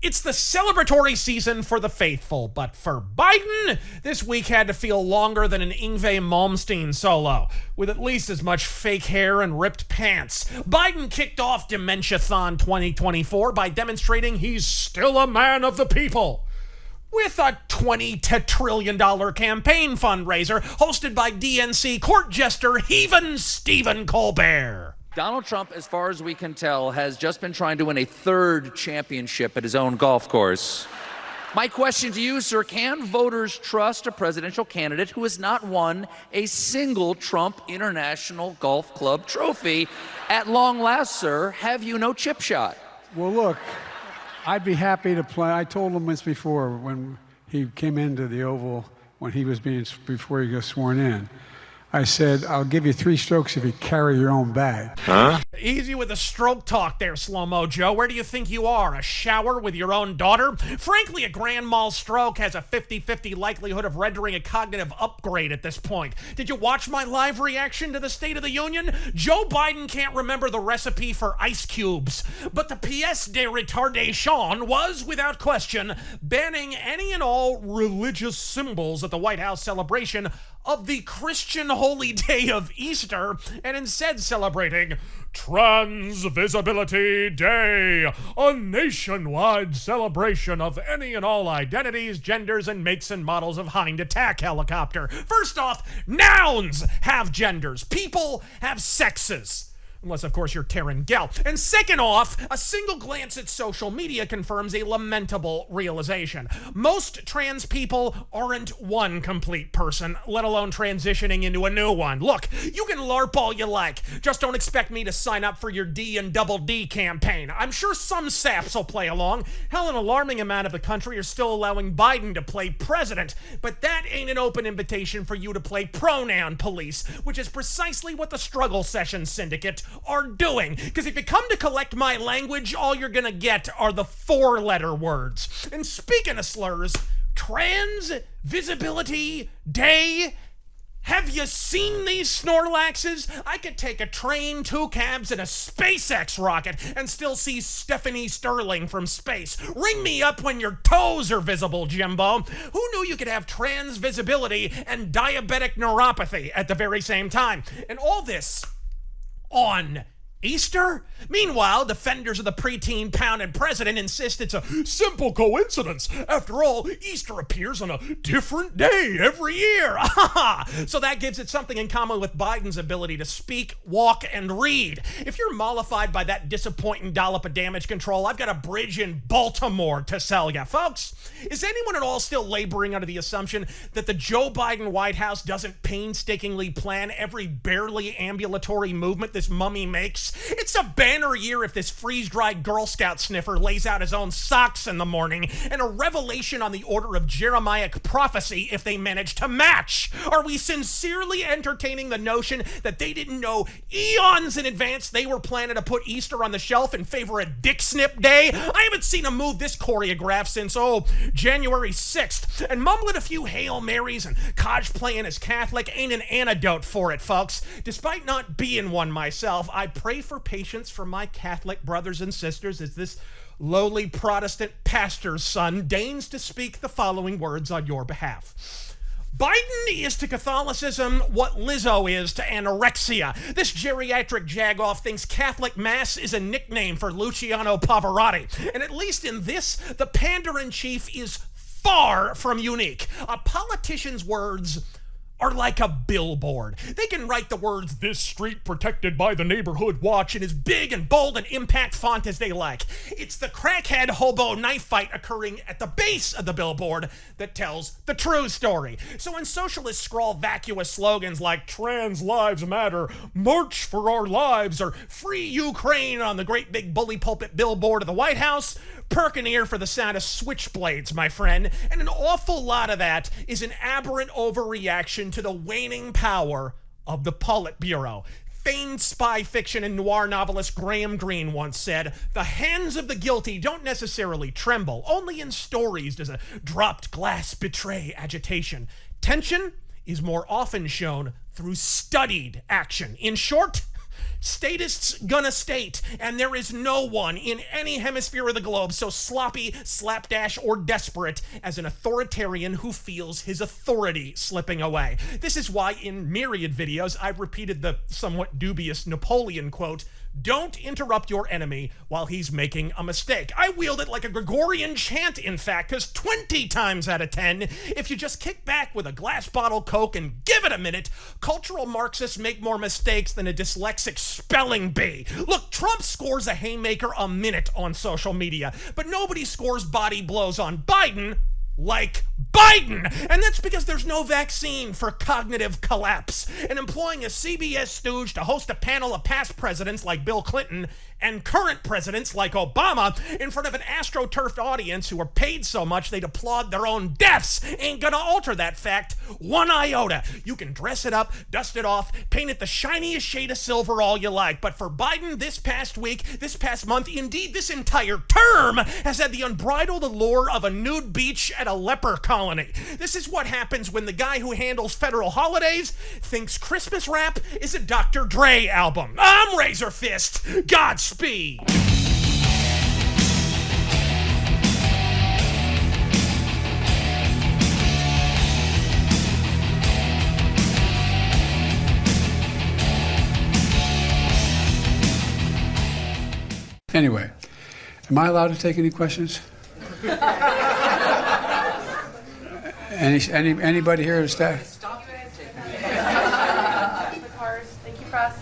It's the celebratory season for the faithful, but for Biden, this week had to feel longer than an Yngwie Malmsteen solo, with at least as much fake hair and ripped pants. Biden kicked off Dementia-thon 2024 by demonstrating he's still a man of the people, with a $20 trillion campaign fundraiser hosted by DNC court jester heathen Stephen Colbert. Donald Trump, as far as we can tell, has just been trying to win a third championship at his own golf course. My question to you, sir, can voters trust a presidential candidate who has not won a single Trump International Golf Club trophy? At long last, sir, have you no chip shot? Well, look, I'd be happy to play. I told him this before when he came into the Oval, before he got sworn in. I said, I'll give you 3 strokes if you carry your own bag. Huh? Easy with the stroke talk there, Slow-Mo Joe. Where do you think you are? A shower with your own daughter? Frankly, a grand mal stroke has a 50-50 likelihood of rendering a cognitive upgrade at this point. Did you watch my live reaction to the State of the Union? Joe Biden can't remember the recipe for ice cubes, but the pièce de retardation was, without question, banning any and all religious symbols at the White House celebration of the Christian holy day of Easter, and instead celebrating Trans Visibility Day, a nationwide celebration of any and all identities, genders, and makes and models of Hind attack helicopter. First off, nouns have genders. People have sexes. Unless, of course, you're Taryn Gell. And second off, a single glance at social media confirms a lamentable realization. Most trans people aren't one complete person, let alone transitioning into a new one. Look, you can LARP all you like. Just don't expect me to sign up for your D and Double D campaign. I'm sure some saps will play along. Hell, an alarming amount of the country are still allowing Biden to play president. But that ain't an open invitation for you to play pronoun police, which is precisely what the Struggle Session Syndicate are doing. Because if you come to collect my language, all you're gonna get are the 4-letter words. And speaking of slurs, Trans Visibility Day. Have you seen these Snorlaxes? I could take a train, 2 cabs, and a SpaceX rocket and still see Stephanie Sterling from space. Ring me up when your toes are visible, Jimbo. Who knew you could have trans visibility and diabetic neuropathy at the very same time? And all this on Easter? Meanwhile, defenders of the preteen pounded president insist it's a simple coincidence. After all, Easter appears on a different day every year. So that gives it something in common with Biden's ability to speak, walk, and read. If you're mollified by that disappointing dollop of damage control, I've got a bridge in Baltimore to sell ya. Folks, is anyone at all still laboring under the assumption that the Joe Biden White House doesn't painstakingly plan every barely ambulatory movement this mummy makes? It's a banner year if this freeze-dried Girl Scout sniffer lays out his own socks in the morning, and a revelation on the order of Jeremiah prophecy if they manage to match. Are we sincerely entertaining the notion that they didn't know eons in advance they were planning to put Easter on the shelf in favor of Dick Snip Day? I haven't seen a move this choreographed since, January 6th, and mumbling a few Hail Marys and cosplaying as Catholic ain't an antidote for it, folks. Despite not being one myself, I pray for patience from my Catholic brothers and sisters as this lowly Protestant pastor's son deigns to speak the following words on your behalf. Biden is to Catholicism what Lizzo is to anorexia. This geriatric jagoff thinks Catholic Mass is a nickname for Luciano Pavarotti. And at least in this, the pander-in-chief is far from unique. A politician's words are like a billboard. They can write the words, "This street protected by the neighborhood watch," in as big and bold and impact font as they like. It's the crackhead hobo knife fight occurring at the base of the billboard that tells the true story. So when socialists scrawl vacuous slogans like "Trans Lives Matter," "March for Our Lives," or "Free Ukraine" on the great big bully pulpit billboard of the White House, perk an ear for the sound of switchblades, my friend. And an awful lot of that is an aberrant overreaction to the waning power of the Politburo. Famed spy fiction and noir novelist Graham Greene once said, "The hands of the guilty don't necessarily tremble. Only in stories does a dropped glass betray agitation. Tension is more often shown through studied action." In short, Statists gonna state, and there is no one in any hemisphere of the globe so sloppy, slapdash, or desperate as an authoritarian who feels his authority slipping away. This is why in myriad videos I've repeated the somewhat dubious Napoleon quote, "Don't interrupt your enemy while he's making a mistake." I wield it like a Gregorian chant, in fact, because 20 times out of 10, if you just kick back with a glass bottle Coke and give it a minute, cultural Marxists make more mistakes than a dyslexic spelling bee. Look, Trump scores a haymaker a minute on social media, but nobody scores body blows on Biden like Biden. And that's because there's no vaccine for cognitive collapse. And employing a CBS stooge to host a panel of past presidents like Bill Clinton and current presidents like Obama in front of an astroturfed audience who are paid so much they'd applaud their own deaths ain't gonna alter that fact one iota. You can dress it up, dust it off, paint it the shiniest shade of silver all you like, but for Biden this past week, this past month, indeed this entire term has had the unbridled allure of a nude beach at a leper colony. This is what happens when the guy who handles federal holidays thinks Christmas rap is a Dr. Dre album. I'm Razor Fist. Godspeed. Anyway, am I allowed to take any questions? Anybody here to stay? Stop the cars. Thank you, press.